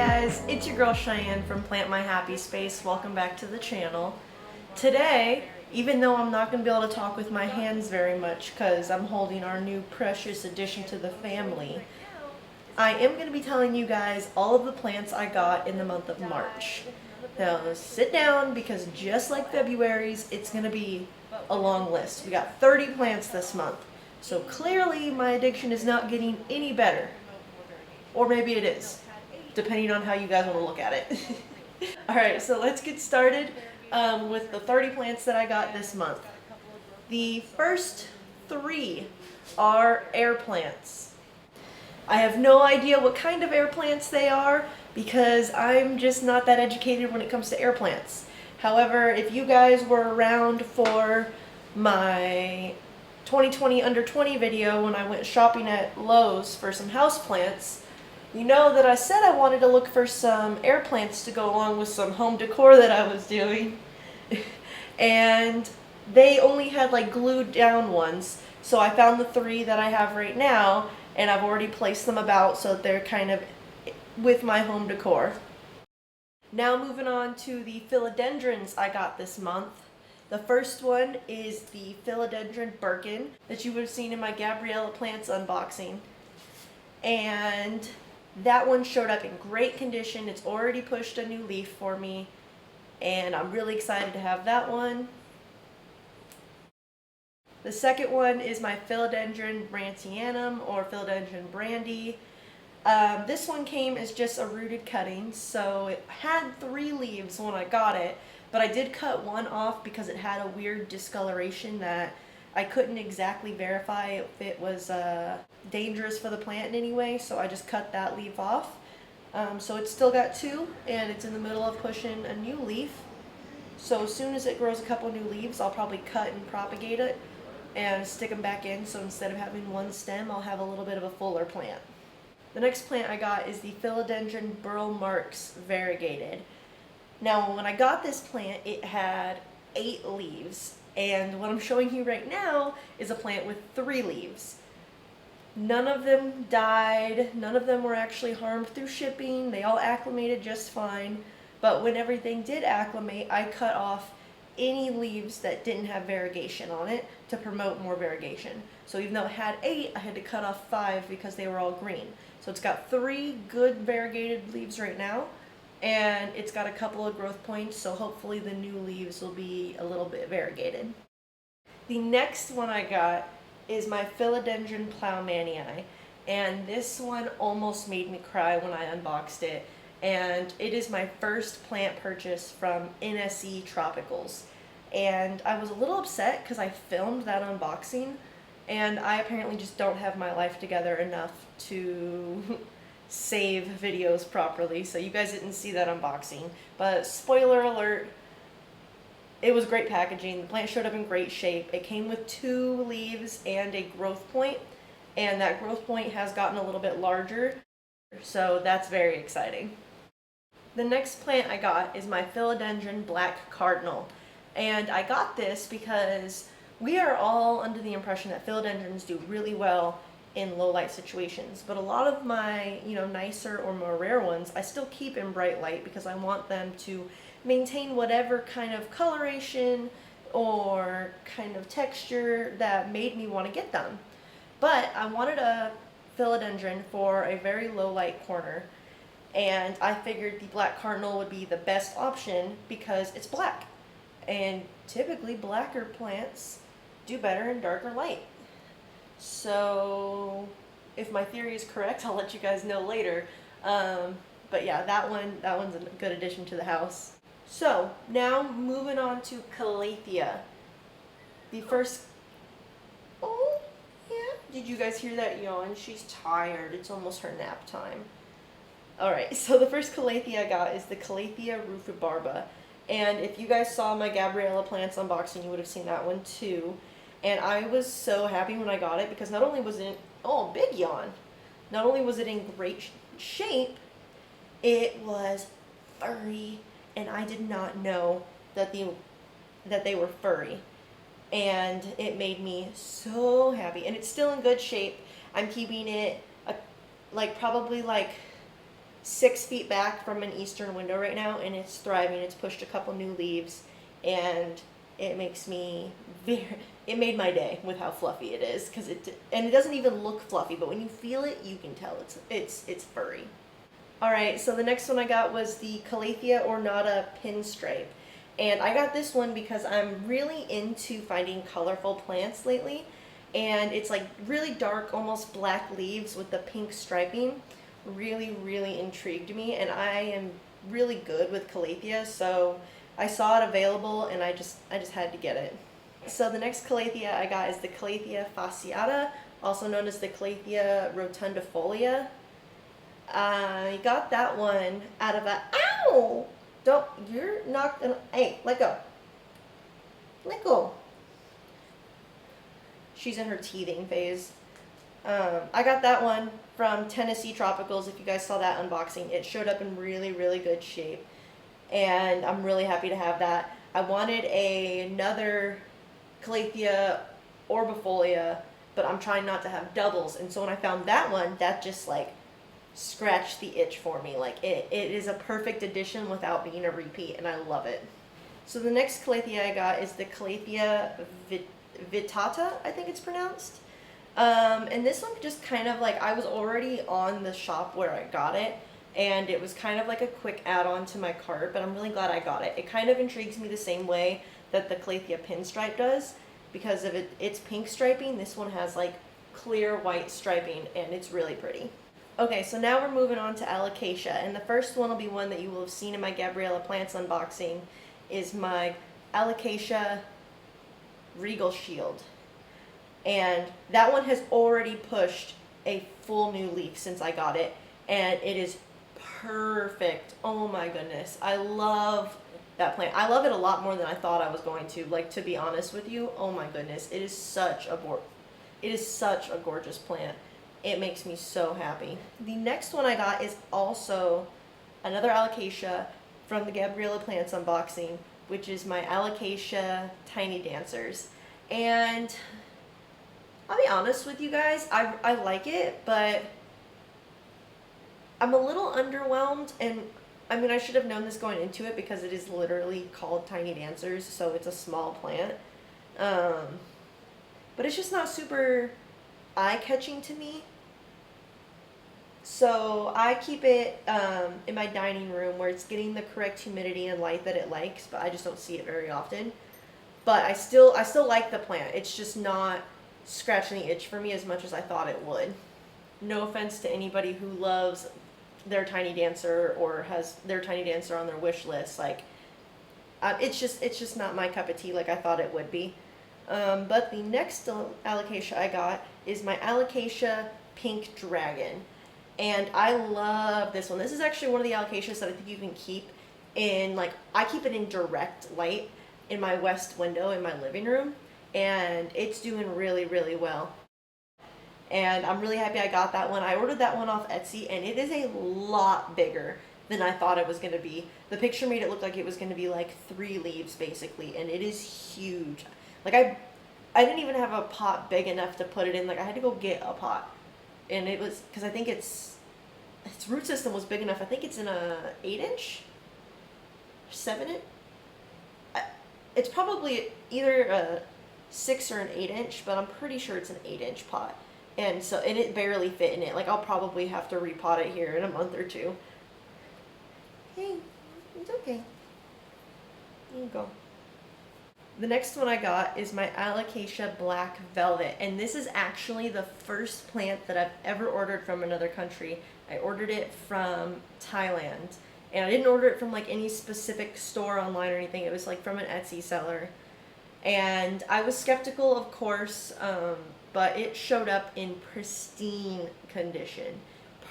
guys, it's your girl Cheyenne from Plant My Happy Space. Welcome back to the channel. Today, even though I'm not going to be able to talk with my hands very much because I'm holding our new precious addition to the family, I am going to be telling you guys all of the plants I got in the month of March. Now sit down because just like February's, it's going to be a long list. We got 30 plants this month. So clearly my addiction is not getting any better. Or maybe it is, depending on how you guys want to look at it. Alright, so let's get started with the 30 plants that I got this month. The first 3 are air plants. I have no idea what kind of air plants they are because I'm just not that educated when it comes to air plants. However, if you guys were around for my 2020 under 20 video when I went shopping at Lowe's for some house plants, you know that I said I wanted to look for some air plants to go along with some home decor that I was doing. And they only had like glued down ones. So I found the 3 that I have right now and I've already placed them about so that they're kind of with my home decor. Now moving on to the philodendrons I got this month. The first one is the Philodendron Birkin that you would have seen in my Gabriella plants unboxing. And that one showed up in great condition. It's already pushed a new leaf for me and I'm really excited to have that one. The second one is my Philodendron Brandy or Philodendron Brandy. This one came as just a rooted cutting, so it had 3 leaves when I got it, but I did cut one off because it had a weird discoloration that I couldn't exactly verify if it was dangerous for the plant in any way, so I just cut that leaf off. So it's still got 2 and it's in the middle of pushing a new leaf. So as soon as it grows a couple new leaves, I'll probably cut and propagate it and stick them back in, so instead of having one stem, I'll have a little bit of a fuller plant. The next plant I got is the Philodendron Burle Marx variegated. Now when I got this plant, it had 8 leaves, and what I'm showing you right now is a plant with 3 leaves. None of them died, none of them were actually harmed through shipping, they all acclimated just fine, but when everything did acclimate, I cut off any leaves that didn't have variegation on it to promote more variegation. So even though it had 8, I had to cut off 5 because they were all green. So it's got 3 good variegated leaves right now, and it's got a couple of growth points, so hopefully the new leaves will be a little bit variegated. The next one I got is my Philodendron Plowman, and this one almost made me cry when I unboxed it. And it is my first plant purchase from NSE Tropicals. And I was a little upset because I filmed that unboxing and I apparently just don't have my life together enough to save videos properly, so you guys didn't see that unboxing. But spoiler alert, it was great packaging. The plant showed up in great shape. It came with 2 leaves and a growth point, and that growth point has gotten a little bit larger, so that's very exciting. The next plant I got is my Philodendron Black Cardinal, and I got this because we are all under the impression that philodendrons do really well in low light situations, but a lot of my nicer or more rare ones I still keep in bright light because I want them to maintain whatever kind of coloration or kind of texture that made me want to get them. But I wanted a philodendron for a very low light corner, and I figured the Black Cardinal would be the best option because it's black, and typically blacker plants do better in darker light. So if my theory is correct, I'll let you guys know later. But yeah, that one's a good addition to the house. So now moving on to Caillat Pia. The first, oh yeah, did you guys hear that yawn? She's tired. It's almost her nap time. Alright, so the first Caillat Pia I got is the Caillat Pia Euphorbia. And if you guys saw my Gabriella plants unboxing, you would have seen that one too. And I was so happy when I got it because not only was it, oh, big yawn. Not only was it in great shape, it was furry, and I did not know that they were furry. And it made me so happy. And it's still in good shape. I'm keeping it probably 6 feet back from an eastern window right now, and it's thriving. It's pushed a couple new leaves, and it makes me it made my day with how fluffy it is, and it doesn't even look fluffy, but when you feel it, you can tell it's furry. All right, so the next one I got was the Caillat ornata pinstripe. And I got this one because I'm really into finding colorful plants lately. And it's like really dark, almost black leaves with the pink striping. Really, really intrigued me. And I am really good with Caillat, so I saw it available and I just had to get it. So the next Caillat I got is the Caillat fasciata, also known as the Caillat rotundifolia. I got that one out of a, ow! You're not gonna, hey, let go. Let go. She's in her teething phase. I got that one from Tennessee Tropicals. If you guys saw that unboxing, it showed up in really, really good shape. And I'm really happy to have that. I wanted another Caillat orbifolia, but I'm trying not to have doubles. And so when I found that one, that just like scratched the itch for me. Like it is a perfect addition without being a repeat, and I love it. So the next Caillat I got is the Caillat vittata, I think it's pronounced. And this one just kind of like, I was already on the shop where I got it, and it was kind of like a quick add-on to my cart, but I'm really glad I got it. It kind of intrigues me the same way that the Caillat pinstripe does, because of its pink striping. This one has like clear white striping, and it's really pretty. Okay, so now we're moving on to Alocasia, and the first one will be one that you will have seen in my Gabriella Plants unboxing, is my Alocasia Regal Shield. And that one has already pushed a full new leaf since I got it, and it is perfect. Oh my goodness, I love that plant. I love it a lot more than I thought I was going to, like, to be honest with you. Oh my goodness, it is such a gorgeous plant. It makes me so happy. The next one I got is also another Alocasia from the Gabriella Plants unboxing, which is my Alocasia Tiny Dancers. And I'll be honest with you guys, I like it, but I'm a little underwhelmed. And I mean, I should have known this going into it because it is literally called Tiny Dancers, so it's a small plant. But it's just not super eye-catching to me. So I keep it in my dining room where it's getting the correct humidity and light that it likes, but I just don't see it very often. But I still like the plant. It's just not scratching the itch for me as much as I thought it would. No offense to anybody who loves their tiny dancer or has their tiny dancer on their wish list. Like, it's just not my cup of tea like I thought it would be. But the next Alocasia I got is my Alocasia Pink Dragon. And I love this one. This is actually one of the Alocasias that I think you can keep in, like, I keep it in direct light in my west window in my living room. And it's doing really, really well. And I'm really happy I got that one. I ordered that one off Etsy, and it is a lot bigger than I thought it was going to be. The picture made it look like it was going to be like 3 leaves, basically, and it is huge. Like, I didn't even have a pot big enough to put it in. Like, I had to go get a pot. And it was, because I think its root system was big enough. I think it's in a 8-inch? 7-inch? It's probably either a 6 or an 8-inch, but I'm pretty sure it's an 8-inch pot. And it barely fit in it. Like, I'll probably have to repot it here in a month or 2. Hey, it's okay. There you go. The next one I got is my Alocasia Black Velvet, and this is actually the first plant that I've ever ordered from another country. I ordered it from Thailand, and I didn't order it from like any specific store online or anything. It was like from an Etsy seller, and I was skeptical, of course, but it showed up in pristine condition,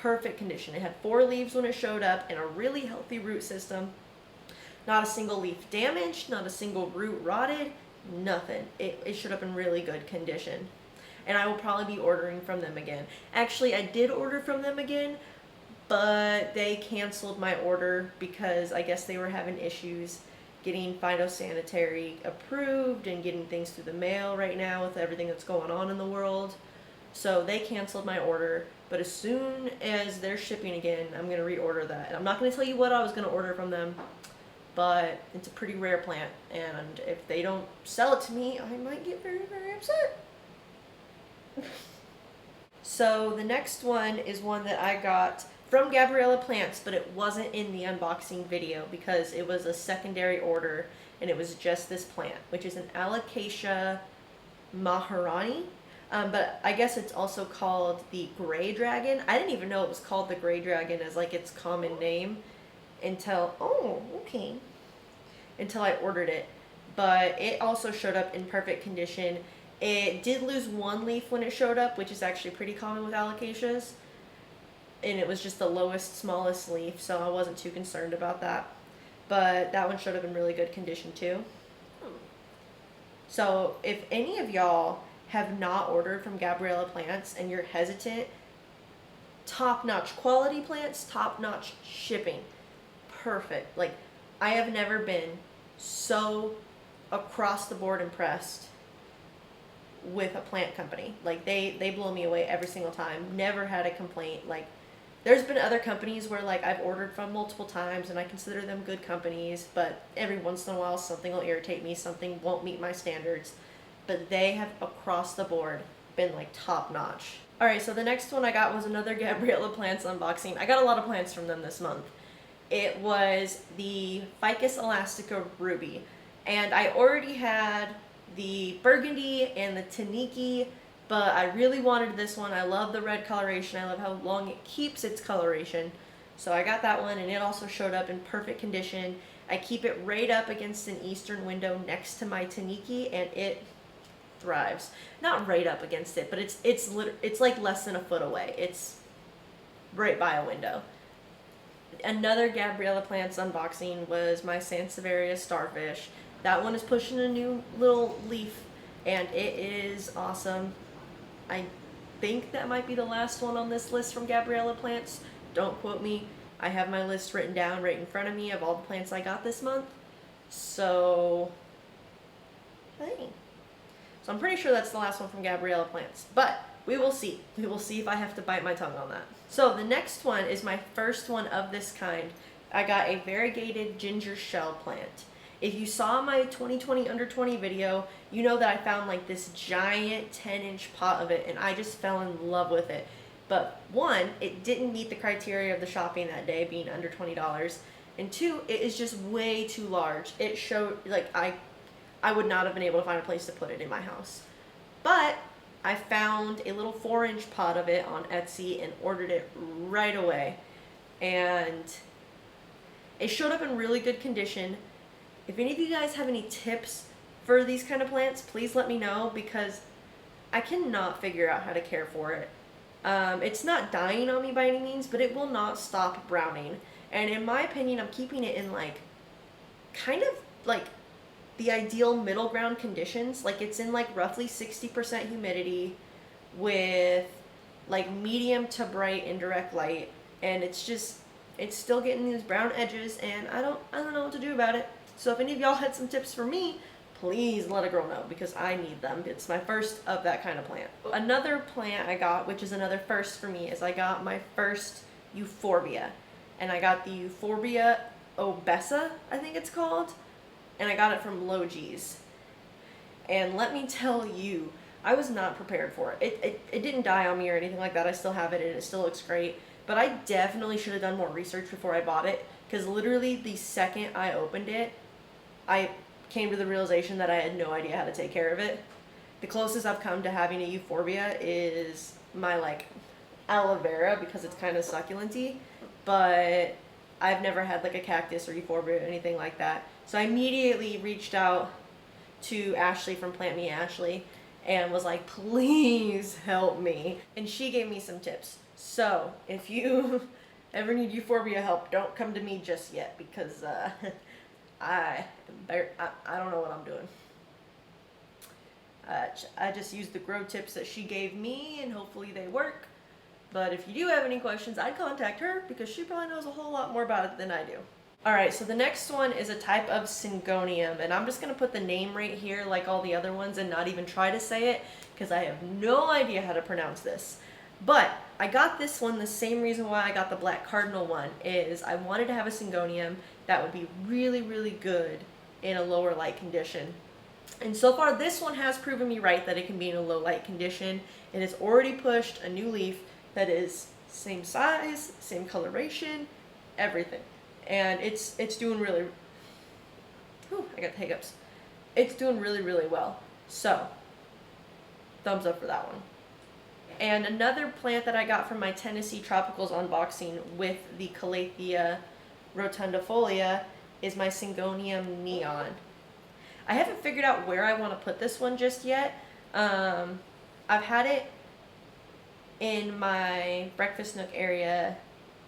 perfect condition. It had 4 leaves when it showed up and a really healthy root system. Not a single leaf damaged, not a single root rotted, nothing. It showed up in really good condition. And I will probably be ordering from them again. Actually, I did order from them again, but they canceled my order because I guess they were having issues getting phytosanitary approved and getting things through the mail right now with everything that's going on in the world. So they canceled my order, but as soon as they're shipping again, I'm going to reorder that. And I'm not going to tell you what I was going to order from them, but it's a pretty rare plant, and if they don't sell it to me, I might get very, very upset. So the next one is one that I got from Gabriella Plants, but it wasn't in the unboxing video because it was a secondary order, and it was just this plant, which is an Alocasia maharani. But I guess it's also called the gray dragon. I didn't even know it was called the gray dragon as like its common name until, until I ordered it. But it also showed up in perfect condition. It did lose one leaf when it showed up, which is actually pretty common with alocasias. And it was just the lowest, smallest leaf, so I wasn't too concerned about that. But that one showed up in really good condition too. So if any of y'all have not ordered from Gabriella Plants and you're hesitant, top-notch quality plants, top-notch shipping. Perfect. Like, I have never been so across the board impressed with a plant company. Like, they blow me away every single time. Never had a complaint. Like, there's been other companies where, like, I've ordered from multiple times and I consider them good companies, but every once in a while something will irritate me, something won't meet my standards. But they have across the board been like top notch. Alright, so the next one I got was another Gabriella Plants unboxing. I got a lot of plants from them this month. It was the Ficus Elastica Ruby. And I already had the burgundy and the taniki, but I really wanted this one. I love the red coloration. I love how long it keeps its coloration. So I got that one, and it also showed up in perfect condition. I keep it right up against an eastern window next to my taniki, and it thrives. Not right up against it, but it's like less than a foot away. It's right by a window. Another Gabriella Plants unboxing was my Sansevieria starfish. That one is pushing a new little leaf, and it is awesome. I think that might be the last one on this list from Gabriella Plants. Don't quote me. I have my list written down right in front of me of all the plants I got this month. So, hey. So I'm pretty sure that's the last one from Gabriella Plants, but we will see. We will see if I have to bite my tongue on that. So the next one is my first one of this kind. I got a variegated ginger shell plant. If you saw my 2020 under 20 video, you know that I found like this giant 10-inch pot of it, and I just fell in love with it. But one, it didn't meet the criteria of the shopping that day, being under $20, and two, it is just way too large. It showed, like, I would not have been able to find a place to put it in my house. But I found a little 4-inch pot of it on Etsy and ordered it right away. And it showed up in really good condition. If any of you guys have any tips for these kind of plants, please let me know, because I cannot figure out how to care for it. It's not dying on me by any means, but it will not stop browning. And in my opinion, I'm keeping it in like, kind of like the ideal middle ground conditions. Like, it's in like roughly 60% humidity with like medium to bright indirect light, and it's still getting these brown edges, and I don't know what to do about it. So if any of y'all had some tips for me, please let a girl know, because I need them. It's my first of that kind of plant. Another plant I got, which is another first for me, is I got my first Euphorbia. And I got the Euphorbia obesa, I think it's called. And I got it from Logis. And let me tell you, I was not prepared for it. It didn't die on me or anything like that. I still have it, and it still looks great. But I definitely should have done more research before I bought it, because literally the second I opened it, I came to the realization that I had no idea how to take care of it. The closest I've come to having a Euphorbia is my like aloe vera, because it's kind of succulent-y, but I've never had like a cactus or Euphorbia or anything like that. So I immediately reached out to Ashley from Plant Me Ashley and was like, please help me. And she gave me some tips. So if you ever need Euphorbia help, don't come to me just yet, because I don't know what I'm doing. I just used the grow tips that she gave me, and hopefully they work. But if you do have any questions, I'd contact her, because she probably knows a whole lot more about it than I do. Alright, so the next one is a type of Singhonium, and I'm just going to put the name right here like all the other ones and not even try to say it, because I have no idea how to pronounce this. But I got this one the same reason why I got the black cardinal one, is I wanted to have a Singhonium that would be really, really good in a lower light condition. And so far this one has proven me right that it can be in a low light condition. It has already pushed a new leaf that is same size, same coloration, everything. And it's doing really, I got hiccups. It's doing really, really well. So, thumbs up for that one. And another plant that I got from my Tennessee Tropicals unboxing with the Caillat Pia rotundifolia is my Singhania Mian. I haven't figured out where I want to put this one just yet. I've had it in my breakfast nook area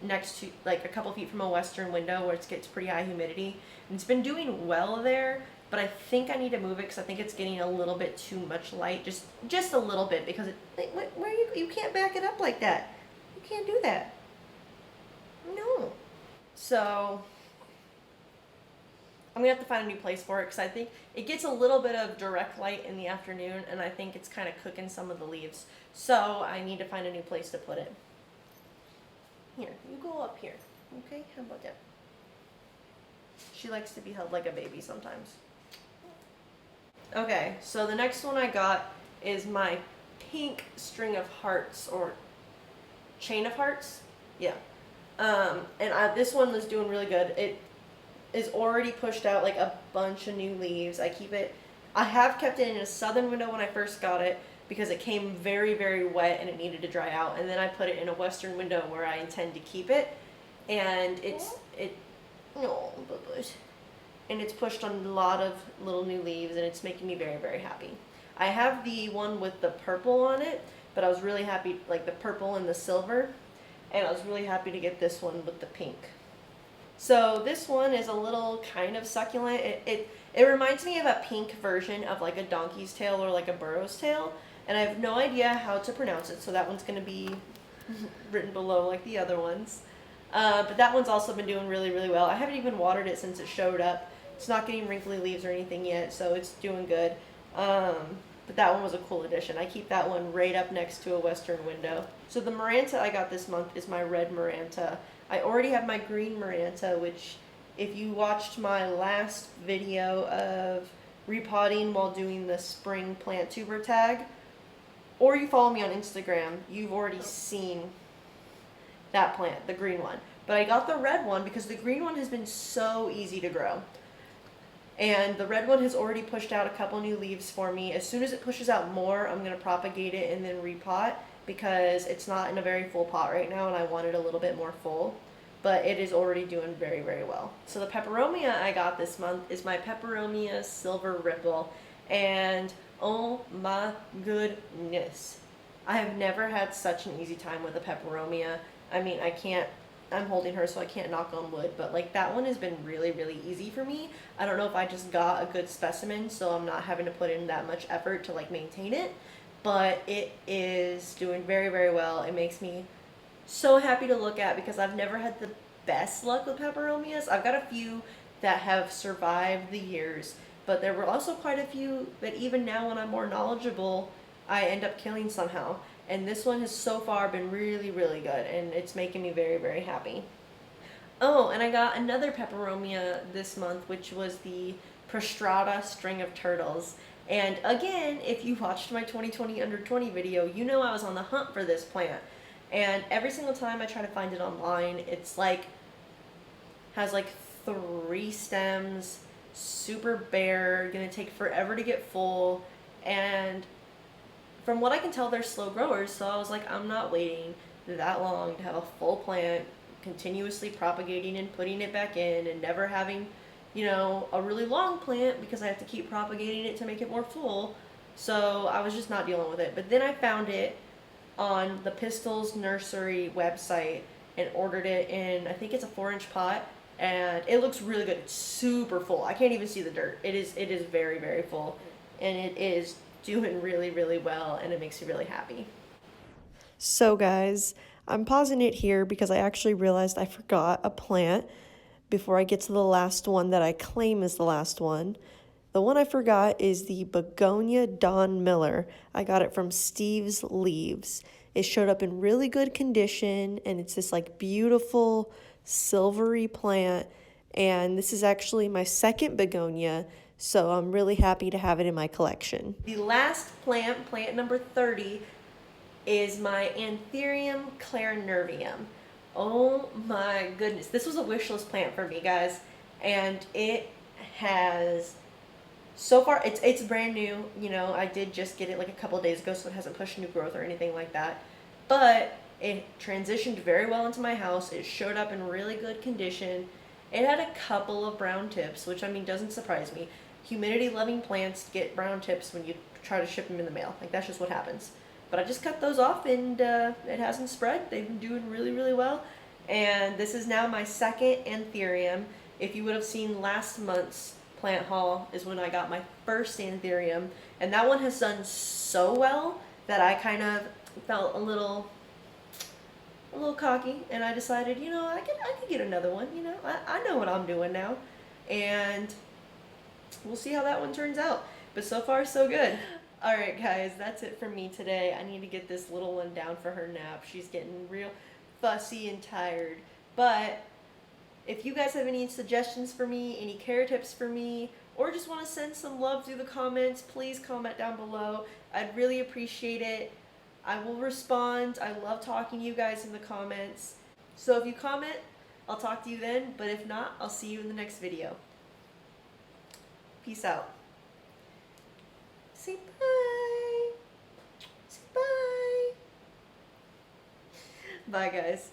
next to, like, a couple feet from a western window where it gets pretty high humidity. And it's been doing well there, but I think I need to move it because I think it's getting a little bit too much light, just a little bit, because you can't back it up like that. You can't do that. No. So I'm gonna have to find a new place for it because I think it gets a little bit of direct light in the afternoon, and I think it's kind of cooking some of the leaves. So I need to find a new place to put it. Here, you go up here. Okay, how about that? She likes to be held like a baby sometimes. Okay, so the next one I got is my pink string of hearts, or chain of hearts. Yeah. This one was doing really good. It is already pushed out like a bunch of new leaves. I have kept it in a southern window when I first got it because it came very, very wet and it needed to dry out. And then I put it in a western window where I intend to keep it. And it's pushed on a lot of little new leaves, and it's making me very, very happy. I have the one with the purple on it, but I was really happy, like the purple and the silver, and I was really happy to get this one with the pink. So this one is a little kind of succulent. It reminds me of a pink version of like a donkey's tail or like a burro's tail, and I have no idea how to pronounce it, so that one's going to be written below like the other ones. But that one's also been doing really, really well. I haven't even watered it since it showed up. It's not getting wrinkly leaves or anything yet, so it's doing good. But that one was a cool addition. I keep that one right up next to a western window. So the Maranta I got this month is my red Maranta. I already have my green Maranta, which if you watched my last video of repotting while doing the spring plant tuber tag, or you follow me on Instagram, you've already seen that plant, the green one. But I got the red one because the green one has been so easy to grow. And the red one has already pushed out a couple new leaves for me. As soon as it pushes out more, I'm going to propagate it and then repot because it's not in a very full pot right now and I want it a little bit more full. But it is already doing very, very well. So the Peperomia I got this month is my Peperomia Silver Riffle. And oh my goodness, I have never had such an easy time with a Peperomia. I mean, I'm holding her so I can't knock on wood, but like that one has been really, really easy for me. I don't know if I just got a good specimen, so I'm not having to put in that much effort to like maintain it, but it is doing very, very well. It makes me so happy to look at because I've never had the best luck with Peperomias. I've got a few that have survived the years, but there were also quite a few that even now when I'm more knowledgeable, I end up killing somehow. And this one has so far been really, really good, and it's making me very, very happy. Oh, and I got another Peperomia this month, which was the Prostrata String of Turtles. And again, if you watched my 2020 under 20 video, you know I was on the hunt for this plant. And every single time I try to find it online, it's like, has like 3 stems, super bare, gonna take forever to get full, and from what I can tell, they're slow growers, so I was like, I'm not waiting that long to have a full plant, continuously propagating and putting it back in, and never having, you know, a really long plant because I have to keep propagating it to make it more full. So I was just not dealing with it. But then I found it on the Pistols Nursery website and ordered it in, I think it's a 4-inch pot, and it looks really good. It's super full. I can't even see the dirt. It is very, very full, and it is doing really, really well, and it makes me really happy. So guys, I'm pausing it here because I actually realized I forgot a plant before I get to the last one that I claim is the last one. The one I forgot is the Begonia Don Miller. I got it from Steve's Leaves. It showed up in really good condition, and it's this like beautiful silvery plant. And this is actually my second begonia, so I'm really happy to have it in my collection. The last plant, plant number 30, is my Anthurium clarinervium. Oh my goodness. This was a wish list plant for me, guys. And it has, so far, it's brand new. You know, I did just get it like a couple of days ago, so it hasn't pushed new growth or anything like that. But it transitioned very well into my house. It showed up in really good condition. It had a couple of brown tips, which I mean doesn't surprise me. Humidity loving plants get brown tips when you try to ship them in the mail. Like that's just what happens. But I just cut those off, and it hasn't spread. They've been doing really, really well. And this is now my second Anthurium. If you would have seen last month's plant haul is when I got my first Anthurium. And that one has done so well that I kind of felt a little cocky, and I decided, you know, I could get another one. You know, I know what I'm doing now. And we'll see how that one turns out. But so far, so good. Alright guys, that's it for me today. I need to get this little one down for her nap. She's getting real fussy and tired. But if you guys have any suggestions for me, any care tips for me, or just want to send some love through the comments, please comment down below. I'd really appreciate it. I will respond. I love talking to you guys in the comments. So if you comment, I'll talk to you then. But if not, I'll see you in the next video. Peace out. Say bye. Say bye. Bye, guys.